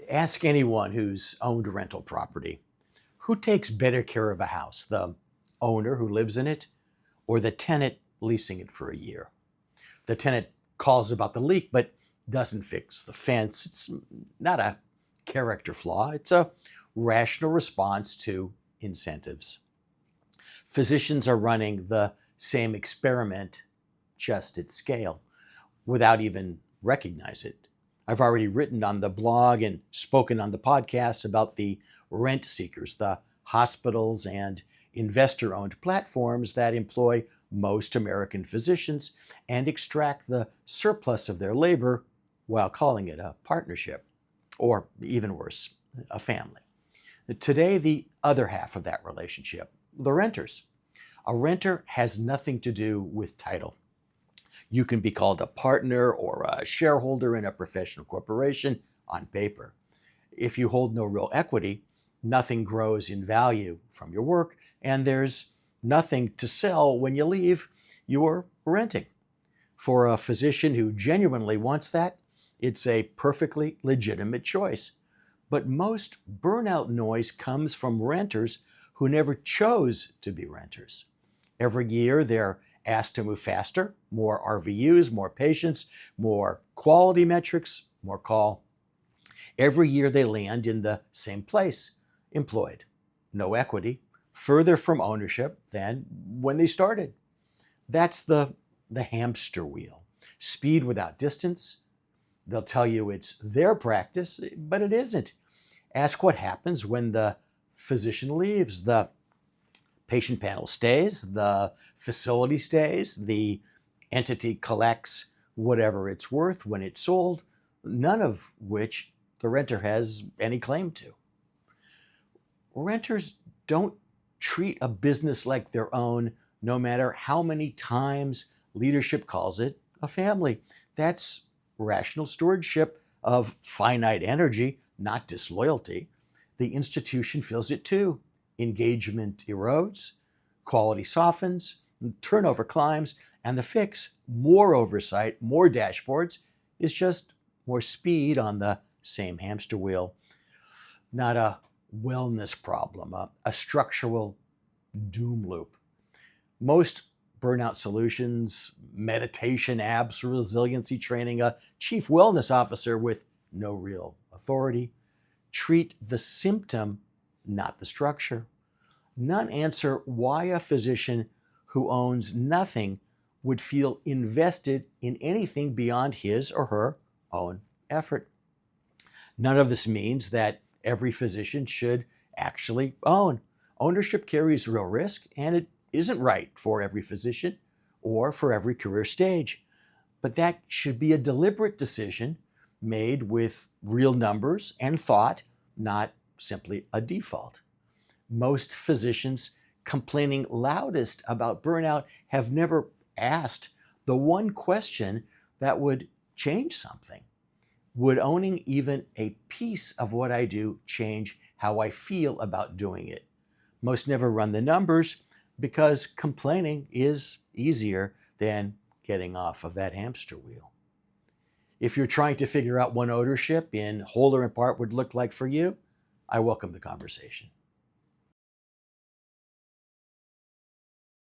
Ask anyone who's owned rental property. Who takes better care of a house, the owner who lives in it or the tenant leasing it for a year? The tenant calls about the leak but doesn't fix the fence. It's not a character flaw. It's a rational response to incentives. Physicians are running the same experiment, just at scale, without even recognize it. I've already written on the blog and spoken on the podcast about the rent seekers, the hospitals and investor-owned platforms that employ most American physicians and extract the surplus of their labor while calling it a partnership, or even worse, a family. Today, the other half of that relationship, the renters. A renter has nothing to do with title. You can be called a partner or a shareholder in a professional corporation on paper. If you hold no real equity, nothing grows in value from your work, and there's nothing to sell when you leave. You're renting. For a physician who genuinely wants that, it's a perfectly legitimate choice. But most burnout noise comes from renters who never chose to be renters. Every year, they're asked to move faster, more RVUs, more patients, more quality metrics, more call. Every year they land in the same place, employed. No equity, further from ownership than when they started. That's the hamster wheel. Speed without distance. They'll tell you it's their practice, but it isn't. Ask what happens when the physician leaves. The patient panel stays, the facility stays, the entity collects whatever it's worth when it's sold, none of which the renter has any claim to. Renters don't treat a business like their own, no matter how many times leadership calls it a family. That's rational stewardship of finite energy, not disloyalty. The institution feels it too. Engagement erodes, quality softens, turnover climbs, and the fix, more oversight, more dashboards, is just more speed on the same hamster wheel. Not a wellness problem, a structural doom loop. Most burnout solutions, meditation apps, resiliency training, a chief wellness officer with no real authority, treat the symptom, not the structure. None answer why a physician who owns nothing would feel invested in anything beyond his or her own effort. None of this means that every physician should actually own. Ownership carries real risk, and it isn't right for every physician or for every career stage. But that should be a deliberate decision made with real numbers and thought, not simply a default. Most physicians complaining loudest about burnout have never asked the one question that would change something. Would owning even a piece of what I do change how I feel about doing it? Most never run the numbers because complaining is easier than getting off of that hamster wheel. If you're trying to figure out what ownership in whole or in part would look like for you, I welcome the conversation.